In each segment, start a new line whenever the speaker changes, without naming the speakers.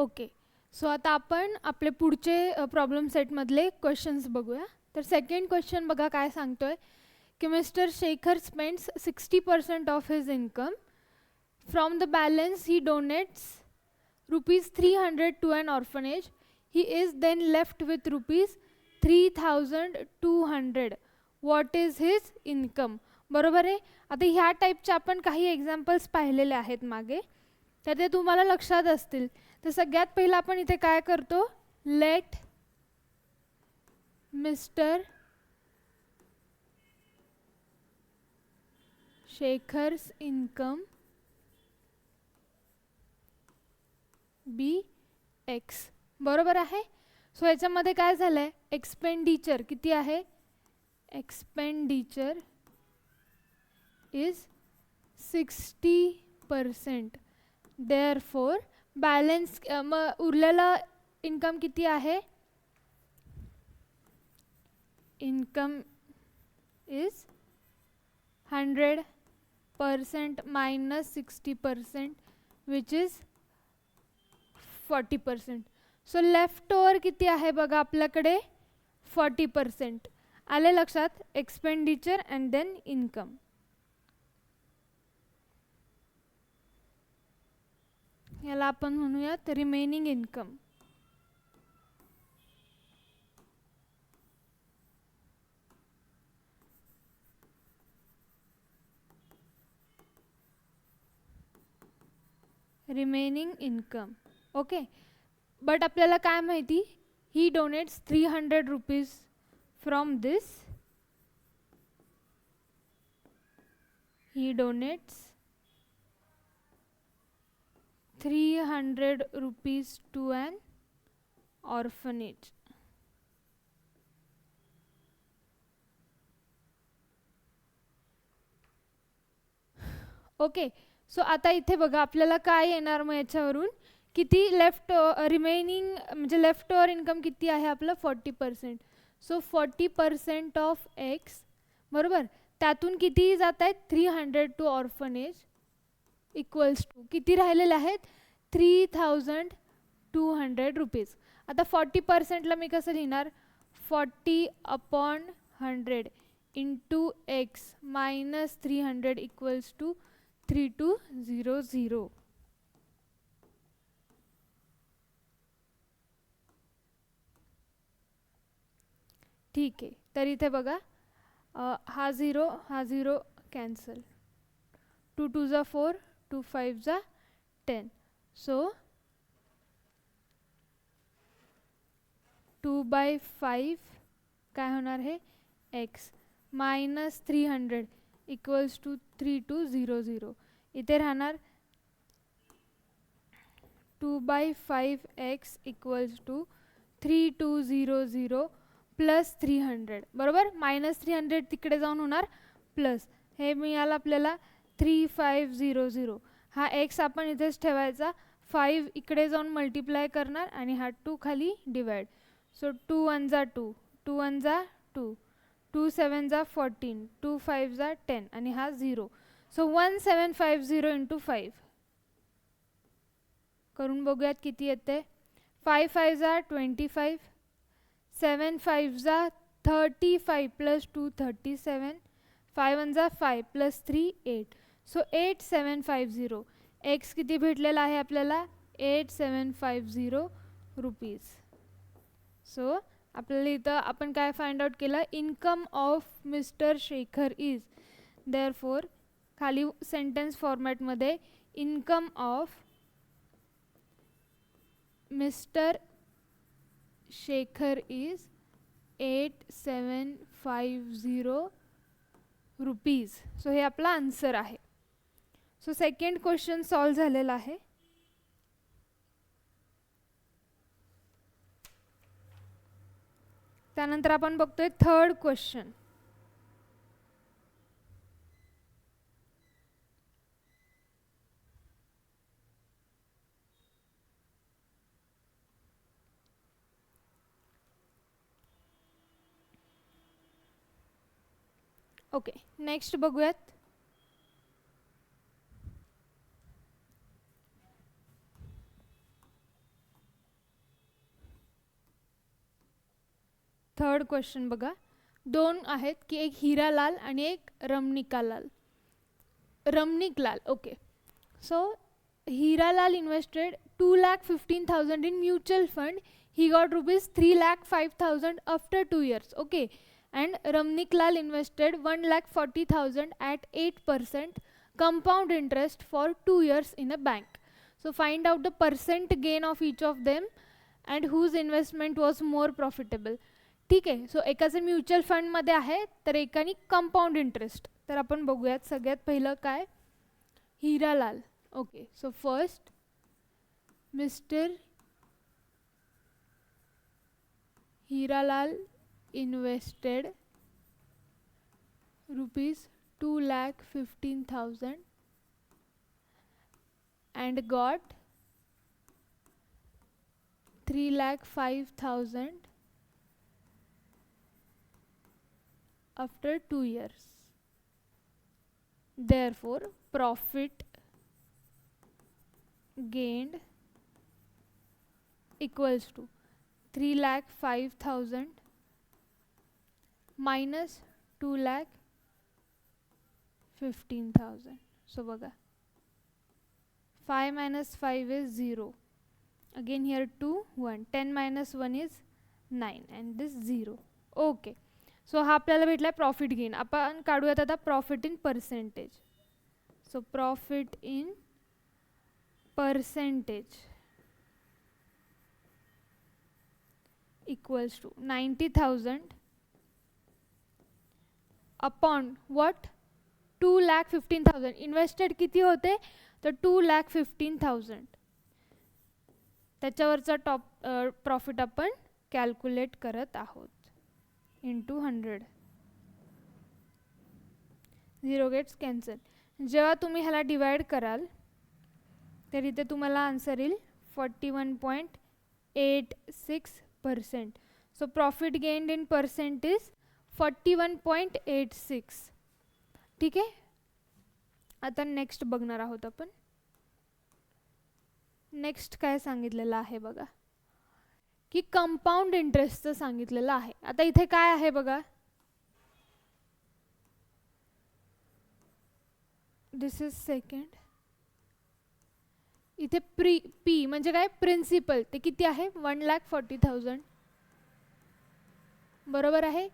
Okay. So आता आपण आपले पुढचे प्रॉब्लेम सेटमधले क्वेश्चन्स बघूया. तर सेकंड क्वेश्चन बघा काय सांगतोय की mister Shekhar spends 60% of his income. From the balance he donates ₹300 to an orphanage. He is then left with ₹3200. What is his income. बरोबर आहे. आता ह्या टाईपचे आपण काही एक्झाम्पल्स पाहिलेले आहेत मागे, तर ते तुम्हाला लक्षात असतील. तर सगळ्यात पहिला आपण इथे काय करतो, लेट मिस्टर शेखर्स इन्कम बी एक्स. बरोबर आहे. सो याच्यामध्ये काय झालं आहे, एक्सपेंडिचर किती आहे, एक्सपेंडिचर इज 60%. देअरफॉर बॅलन्स मग उरलेला इन्कम किती आहे, income is 100% minus 60% which is 40%. So left over किती आहे बघा आपल्याकडे, 40%. आले लक्षात, एक्सपेंडिचर अँड देन इन्कम. याला आपण म्हणूयात remaining income. Remaining income. Okay. But आपल्याला काय माहिती, he donates ₹300 from this. He donates ₹300 to an orphanage. Okay. So आता इथे बघा आपल्याला काय येणार, मग याच्यावरून किती लेफ्ट रिमेनिंग म्हणजे लेफ्ट ओव्हर इन्कम किती आहे आपलं, 40%. So 40% of X. बरोबर. त्यातून किती जात आहेत, 300 टू ऑर्फनेज इक्वल्स टू किती राहिलेले आहेत, ₹3200. आता 40%ला मी कसं लिहिणार, 40/100 into X minus 300 equals to 3200. ठीक आहे. तर इथे बघा हा 0 कॅन्सल. 2 2 जा 4, 2 5 जा 10. सो 2/5 काय होणार हे, एक्स मायनस 300 इक्वल्स टू 3200. इथे राहणार 2/5x इक्वल्स टू 3200 प्लस 300. बरोबर. मायनस 300 तिकडे जाऊन होणार प्लस. हे मिळालं आपल्याला 3500. हा एक्स आपण इथेच ठेवायचा, 5 इकडे जाऊन मल्टिप्लाय करणार आणि हा 2 खाली डिवाइड. सो 2 1 जा 2, 2 1 जा 2, 2 7 जा 14, 2 5 जा 10 आणि हा 0. सो 1750 इंटू 5 करून बघूयात किती येते. 5 5 जा 25, 7 5 जा 35 प्लस 2 37, 5 1 जा 5 प्लस 3 8. सो 8750. एक्स किती भेटलेला आहे आपल्याला, 8750 रुपीज. सो आपल्याला इथं आपण काय फाइंड आउट केलं, income of mister Shekhar is. Therefore खाली सेंटेन्स फॉर्मॅटमध्ये income of mister Shekhar is 8750 rupees. So हे आपला आन्सर आहे. सो सेकंड क्वेश्चन सॉल्व झालेला आहे. त्यानंतर आपण बघतोय थर्ड क्वेश्चन. ओके. नेक्स्ट बघूयात. थर्ड क्वेश्चन बघा. दोन आहेत की एक हिरालाल आणि एक Ramanikalal. Ramaniklal, okay. So Hiralal invested 2,15,000 in mutual fund. He got rupees 3,05,000 after 2 years. Okay. And Ramniklal invested 1,40,000 at 8% compound interest for 2 years in a bank. So find out the percent gain of each of them and whose investment was more profitable. ठीक आहे. So एकाचं mutual फंडमध्ये आहे तर एकाने compound interest. तर आपण बघूयात. सगळ्यात पहिलं काय, Hiralal. Okay. So first mister Hiralal invested rupees 2,15,000 and got 3,05,000 after 2 years. Therefore, profit gained equals to 3,05,000 minus 2,15,000. So बघा, 5 minus 5 is 0. Again here 2, 1. 10 minus 1 is 9 and this 0. Okay. So हा आपल्याला भेटला प्रॉफिट गेन. आपण काढूयात आता profit in percentage. So profit in percentage equals to 90,000 upon what 2,15,000. Invested किती होते तर 2,15,000. त्याच्यावरचा टॉप प्रॉफिट आपण कॅल्क्युलेट करत आहोत. इंटू 100. 0 gets cancel. जेव्हा तुम्ही ह्याला डिवाइड कराल तर इथे तुम्हाला आन्सर येईल 41.86%. So profit gained in percent is 41.86. ठीक आहे. आता नेक्स्ट बघणार आहोत आपण. नेक्स्ट काय सांगितलेलं आहे बघा की कंपाऊंड इंटरेस्टचं सांगितलेलं आहे. आता इथे काय आहे बघा, दिस इज सेकंड. इथे पी म्हणजे काय, प्रिन्सिपल. ते किती आहे 1,40,000 बरोबर आहे.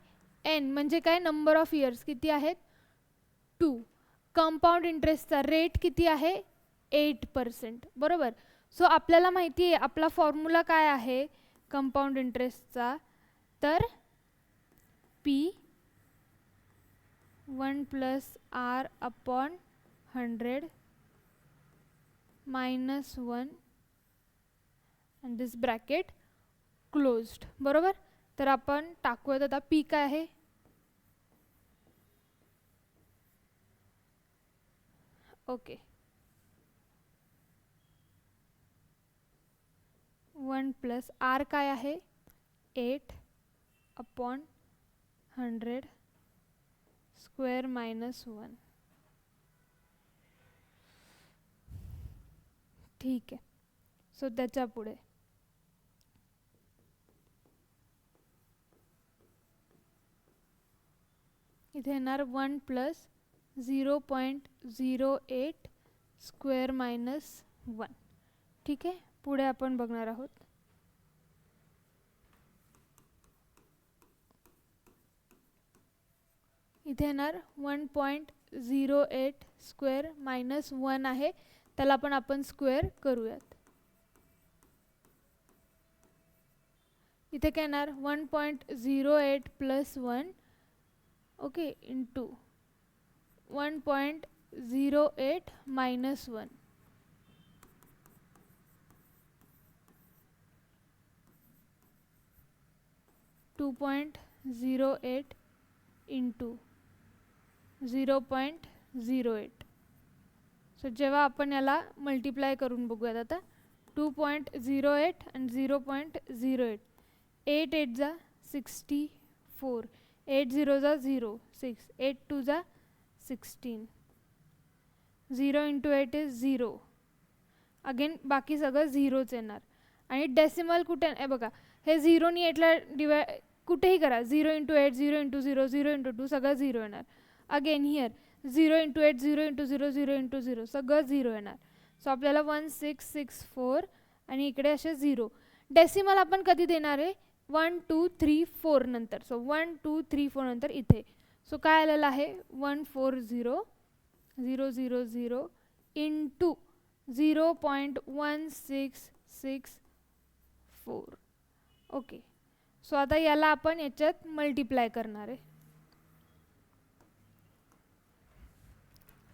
एन म्हणजे काय, नंबर ऑफ इयर्स किती आहेत 2. कंपाऊंड इंटरेस्टचा रेट किती आहे 8% बरोबर. सो आपल्याला माहिती आहे आपला फॉर्म्युला काय आहे कंपाऊंड इंटरेस्टचा, तर P 1 + R upon 100 minus 1 and this bracket closed बरोबर. तर आपण टाकूयात आता पी काय आहे, ओके 1 + R काय आहे 8 अपॉन 100 स्क्वेअर मायनस 1. ठीक आहे. सो त्याच्या पुढे इथे येणार 1 + 0.08 स्क्वेअर मायनस 1. ठीक आहे. पुढे आपण बघणार आहोत. इथे येणार 1.08 स्क्वेअर मायनस 1 आहे, त्याला पण आपण स्क्वेअर करूयात. इथे काय येणार 1.08 + 1 okay into 1.08 minus 1. (2.08 into 0.08). So जेव्हा आपण याला मल्टिप्लाय करून बघूयात आता 2.08 and 0.08. 8 8 जा 64, 8 0 जा 0, 6, 8 2 जा 16. 0 into 8 is 0. अगेन बाकी सगळं झिरोच येणार. आणि डेसिमल कुठे आहे बघा, हे 0 नी 8ला कुठेही करा, 0 इंटू 8, 0 इंटू 0, 0 इंटू 2, सगळं 0 येणार. Again here 0 into 8, 0 into 0, 0 into 0, सगळं 0 येणार. सो आपल्याला 1664 आणि इकडे असे 0. डेसिमल आपण कधी देणार आहे? 1 2 3 4 नंतर. सो 1 2 3 4 नंतर इथे. सो काय आलेलं आहे? 140,000 इंटू 0.1664. ओके. सो आता याला आपण याच्यात मल्टिप्लाय करणार आहे.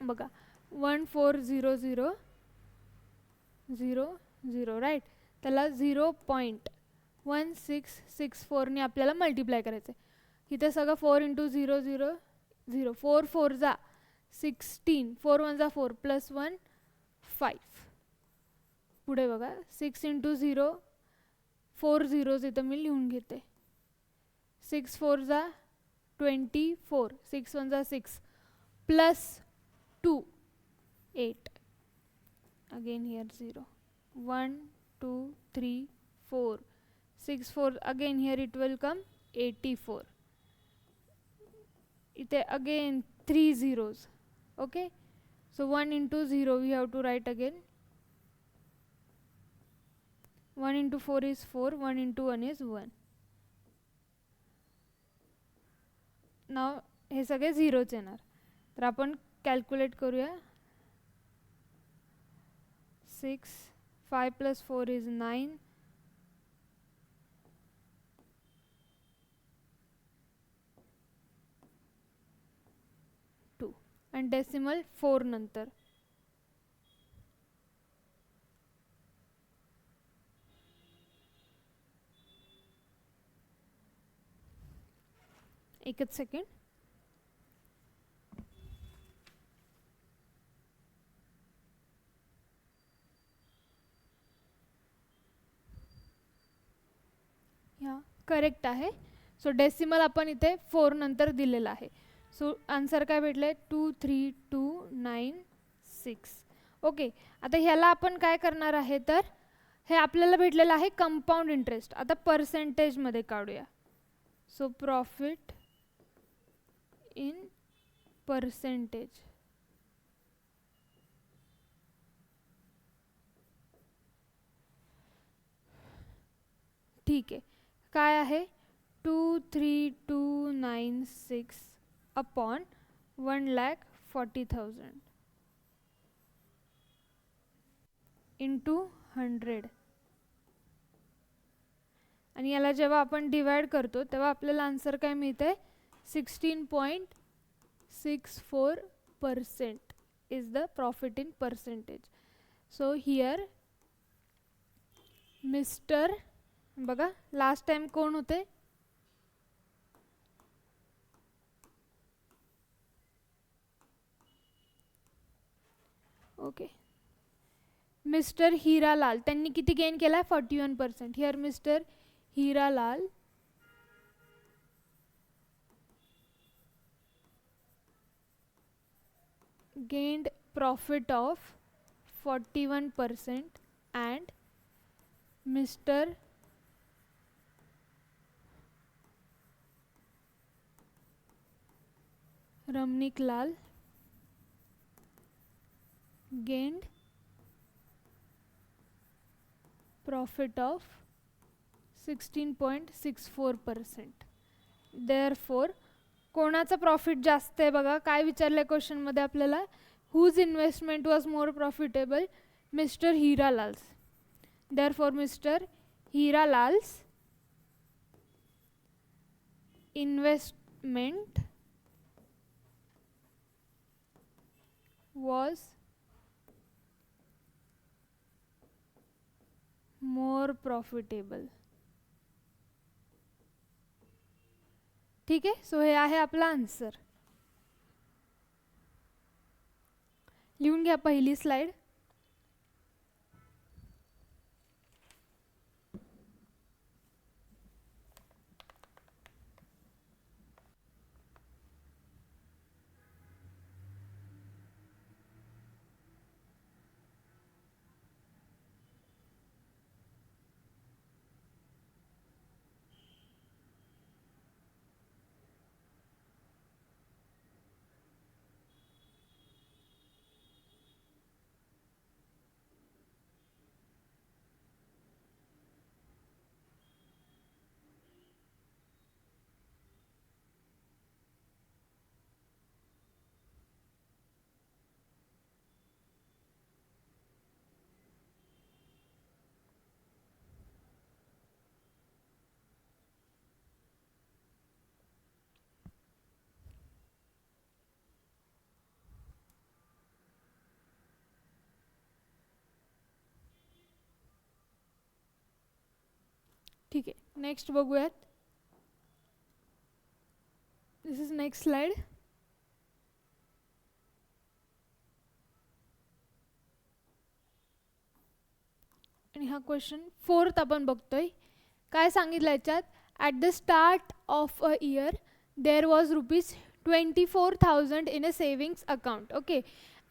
बघा 140,000 राईट. त्याला 0.1664 ने आपल्याला मल्टिप्लाय करायचं आहे. इथे सगळं 4 इंटू 0 0 0, 4 4 जा 16, 4 1 जा 4 प्लस 1 5. पुढे बघा 6 इंटू 0, 4 झिरोज इथं मी लिहून घेते. 6 4 जा 24, 6 1 जा 6 plus 2 8. Again here 0, 1 2 3 4, 6 4, again here it will come 84. इथे again 3 zeros. Okay, so 1 into 0 we have to write again. 1 into 4 is 4, 1 into 1 is 1. Now हे सगळे झिरोच येणार. तर आपण कॅल्क्युलेट करूया. 6 5 plus 4 is 9. 2 and decimal 4 नंतर. एकच सेकंड. ह्या करेक्ट आहे. सो डेसिमल आपण इथे 4 नंतर दिलेला आहे. सो आन्सर काय भेटले? 23296. ओके. आता ह्याला आपण काय करणार आहे, तर हे आपल्याला भेटलेलं आहे कंपाऊंड इंटरेस्ट. आता पर्सेंटेजमध्ये काढूया. So profit in percentage. ठीक आहे. काय आहे? 23296 अपॉन 1,40,000 इंटू 100. आणि याला जेव्हा आपण डिवाइड करतो तेव्हा आपल्याला आन्सर काय मिळते? 16.64% is the profit in percentage. So here mister, बघा लास्ट टाइम कोण होते? Okay, mister Hiralal. त्यांनी किती गेन केला? 41%. Here mister Hiralal gained profit of 41% and Mr. Ramnik Lal gained profit of 16.64%. Therefore कोणाचा प्रॉफिट जास्त आहे बघा. काय विचारलंय क्वेश्चन मध्ये आपल्याला? Whose investment was more profitable? Mister Hiralal's. Therefore mister Hiralal's investment was more profitable. ठीक आहे. सो हे आहे आपला आन्सर. लिहून घ्या पहिली स्लाइड. ठीक आहे, नेक्स्ट बघूयात. This is next slide. आणि हा क्वेश्चन 4th आपण बघतोय. काय सांगितलं याच्यात, at the start of a year there was ₹24,000 in a savings account. Okay,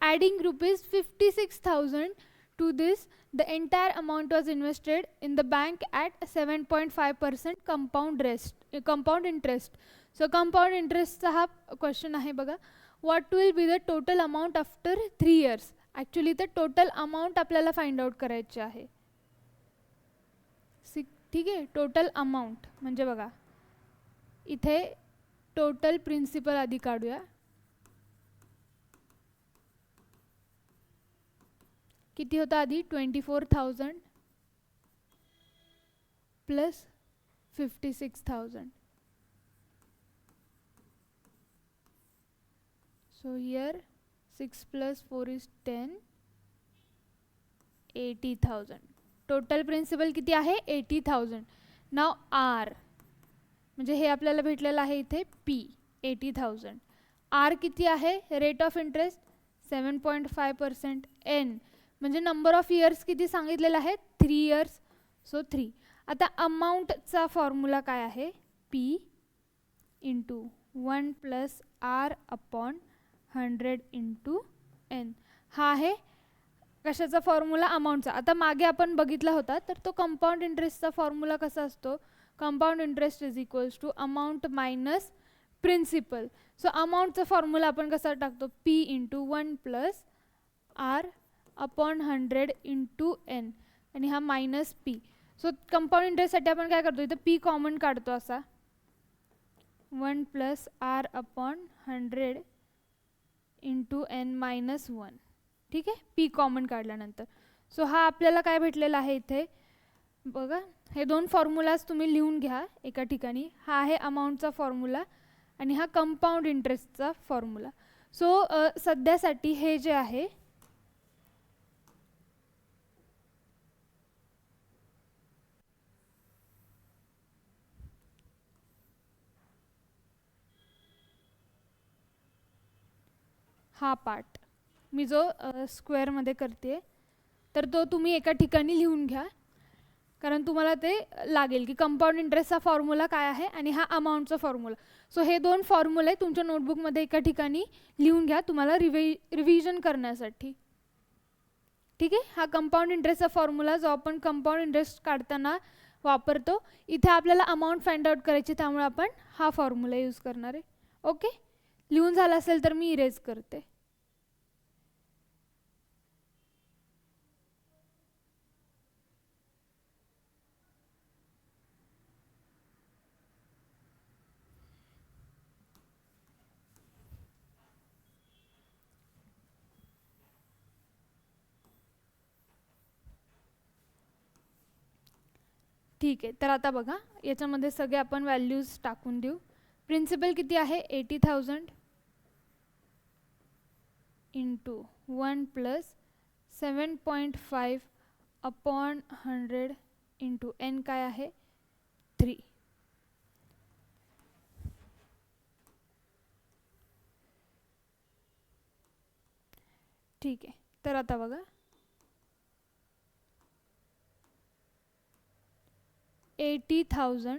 adding ₹56,000 to this, the entire amount was invested in the bank at 7.5% compound interest. So compound interest चा हा question आहे बघा. What will be the total amount after 3 years? Actually तर total amount आपल्याला find out करायची आहे. ठीक आहे, टोटल अमाऊंट म्हणजे बघा इथे टोटल प्रिन्सिपल आधी काढूया. किती होता आधी, 24,000 plus 56,000. So here 6 plus 4 is 10, 80,000. Total principal किती आहे, 80,000. नाव आर म्हणजे हे आपल्याला भेटलेलं आहे इथे पी 80,000. आर किती आहे, रेट ऑफ इंटरेस्ट 7.5%. एन म्हणजे नंबर ऑफ इयर्स किती सांगितलेलं आहे, 3 years. सो 3. आता अमाऊंटचा फॉर्म्युला काय आहे, P into 1 plus R upon 100 into N. हा आहे कशाचा फॉर्म्युला, अमाऊंटचा. आता मागे आपण बघितला होता तर तो कंपाऊंड इंटरेस्टचा फॉर्म्युला कसा असतो, compound interest is equals to amount minus principal. So अमाऊंटचा फॉर्म्युला आपण कसा टाकतो, P into 1 plus R upon 100 into N आणि हा मायनस पी. सो कंपाऊंड इंटरेस्टसाठी आपण काय करतो, इथं पी कॉमन काढतो असा 1 plus R upon 100 into N minus 1. ठीक आहे, पी कॉमन काढल्यानंतर. सो हा आपल्याला काय भेटलेला आहे इथे बघा, हे दोन फॉर्म्युलाज तुम्ही लिहून घ्या एका ठिकाणी. हा आहे अमाऊंटचा फॉर्म्युला आणि हा कंपाऊंड इंटरेस्टचा फॉर्म्युला. सो सध्यासाठी हे जे आहे हा पार्ट मी जो स्क्वेअरमध्ये करते तर तो तुम्ही एका ठिकाणी लिहून घ्या, कारण तुम्हाला ते लागेल की कंपाऊंड इंटरेस्टचा फॉर्म्युला काय आहे आणि हा अमाऊंटचा फॉर्म्युला. सो हे दोन फॉर्म्युले तुमच्या नोटबुकमध्ये एका ठिकाणी लिहून घ्या तुम्हाला रिव्हिजन करण्यासाठी. ठीक आहे, हा कंपाऊंड इंटरेस्टचा फॉर्म्युला जो आपण कंपाऊंड इंटरेस्ट काढताना वापरतो. इथे आपल्याला अमाऊंट फाइंड आउट करायची त्यामुळे आपण हा फॉर्म्युला यूज करणार आहे. ओके, लिहून झाला असेल तर मी इरेज करते. ठीक आहे, तर आता बघा याच्यामध्ये सगळे आपण व्हॅल्यूज टाकून देऊ. प्रिन्सिपल किती आहे, 80,000 into 1 plus 7.5 upon 100 into N काय आहे 3. ठीक आहे, तर आता बघा 80,000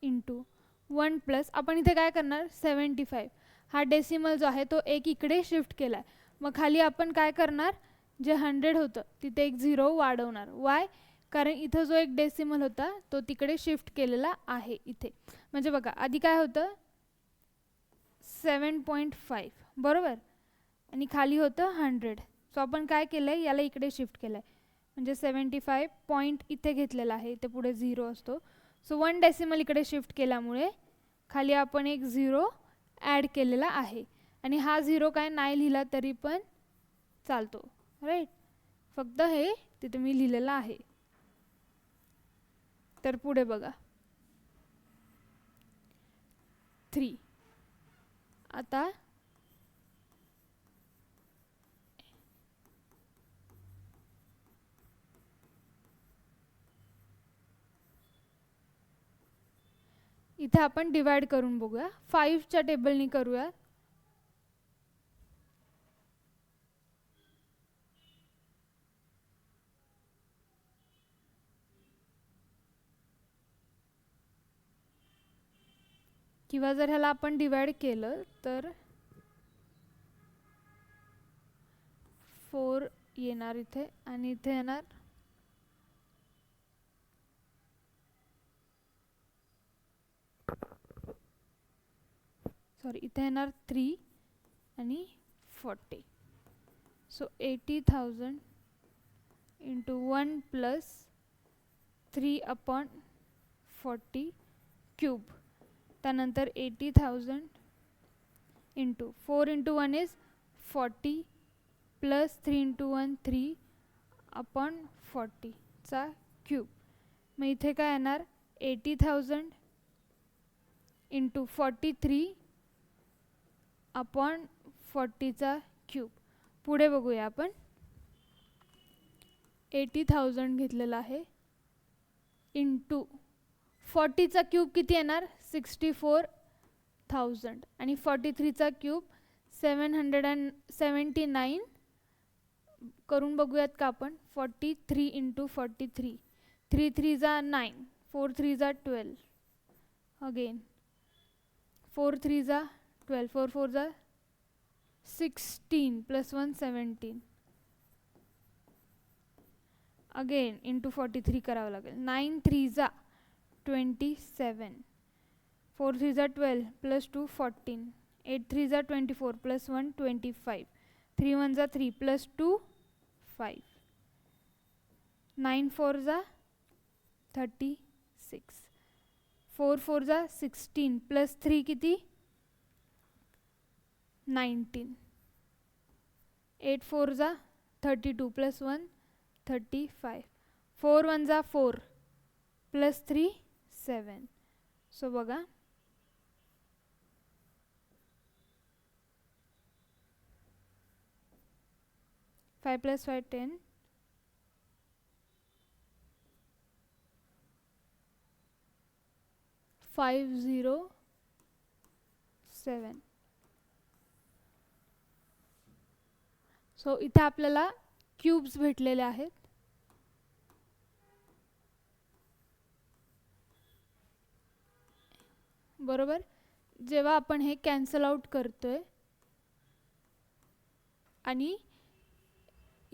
इंटू 1 प्लस आपण इथे काय करणार 75. हा डेसिमल जो आहे तो एक इकडे शिफ्ट केला आहे. मग खाली आपण काय करणार, जे 100 होतं तिथे एक 0 वाढवणार. वाय, कारण इथं जो एक डेसिमल होता तो तिकडे शिफ्ट केलेला आहे इथे. म्हणजे बघा आधी काय होतं 7.5 बरोबर आणि खाली होतं 100. सो आपण काय केलं आहे याला इकडे शिफ्ट केलं आहे म्हणजे 75 पॉईंट इथे घेतलेला आहे, इथे पुढे 0 असतो. सो 1 डेसिमल इकडे शिफ्ट केल्यामुळे खाली आपण एक 0 ॲड केलेला आहे आणि हा 0 काय नाही लिहिला तरी पण चालतो, राईट. फक्त हे तिथे मी लिहिलेलं आहे. तर पुढे बघा 3. आता इथे आपण डिवाइड करून बघूया. 5च्या टेबलनी करूया. किंवा जर ह्याला आपण डिवाइड केलं तर 4 येणार इथे आणि इथे येणार इथे येणार 3 आणि 40. So 80,000 into 1 plus 3/40 cube. त्यानंतर 80,000 into 4 into 1 is 40 plus 3 into 1 3/40 चा क्यूब. मग इथे काय येणार 80,000 इंटू 43/40 चा क्यूब. पुढे बघूया आपण. 80,000 घेतलेला आहे इंटू 40 चा क्यूब किती येणार 64,000 आणि 43 चा क्यूब 779. करून बघूयात का आपण. 43 इंटू 43. 3 3 जा 9. 4 3 जा 12. अगेन 4 3 जा 12. 4 4 जा 16 प्लस 1 17. अगेन इंटू 43 करावं लागेल. 9 3 जा 27. 4 3 जा 12 प्लस 2 14. 8 3 जा 24 प्लस 1 25. 3 1 जा 3 प्लस 2 5. 9 4 जा 36. 4 4 जा 16 प्लस 3 किती 19. 8 4 जा 32 प्लस 1 35. 4 1 जा 4 प्लस 3 7. सो बघा 5 plus 5 10. 507. सो इथे आपल्याला क्यूब्स भेटलेले आहेत. बरोबर. जेव्हा आपण हे कॅन्सल आउट करतोय आणि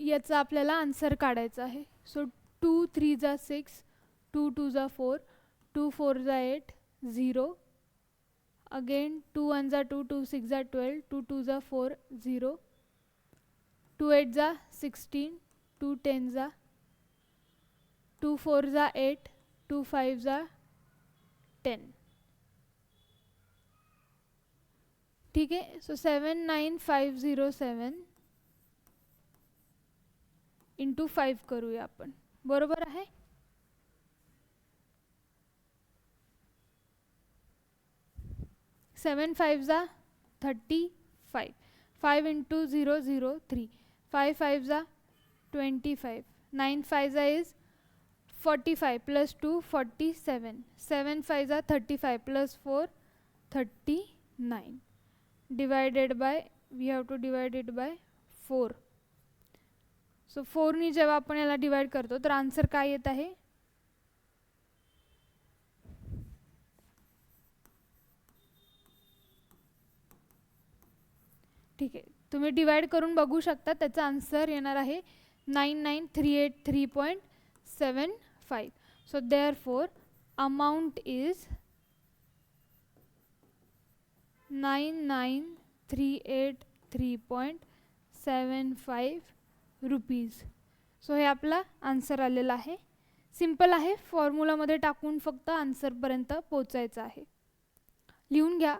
याचा आपल्याला आन्सर काढायचा आहे. सो 2 3 जा 6. 2 2 जा 4. 2 4 जा 8 0. अगेन 2 1 जा 2. 2 6 जा 12. 2 2 जा 4 0. 2 8 जा 16. 2 10 जा 2 4 जा 8. 2 5 जा 10. ठीक आहे. सो 79507 इंटू 5 करूया आपण. बरोबर आहे. सेवन 5 जा 35. 5 इंटू 0 0 3. 5 5 जा 25. 9 5 जा इज 45 प्लस 2 47. 7 5 जा 35 plus 4 39. Divided by we have to divide it by 4. So 4 नी जेव्हा आपण याला डिवाइड करतो तर आन्सर काय येत आहे ठीक आहे. तुम्ही डिवाइड करून बघू शकता. त्याचा आन्सर येणार आहे 99383.75. So therefore amount is 99,383.75 rupees. So हे आपला आन्सर आलेला आहे. सिंपल आहे. फॉर्म्युलामध्ये टाकून फक्त आन्सरपर्यंत पोचायचं आहे. लिहून घ्या.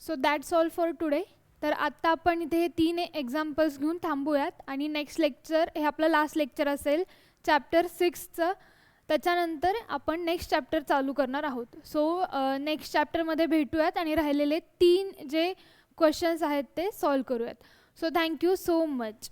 So that's all for today. तर आत्ता आपण इथे हे 3 एक्झाम्पल्स घेऊन थांबूयात आणि नेक्स्ट लेक्चर हे आपलं लास्ट लेक्चर असेल चॅप्टर 6चं. त्याच्यानंतर आपण नेक्स्ट चॅप्टर चालू करणार आहोत. सो नेक्स्ट चॅप्टरमध्ये भेटूयात आणि राहिलेले 3 जे क्वेश्चन्स आहेत ते सॉल्व करूयात. So thank you so much.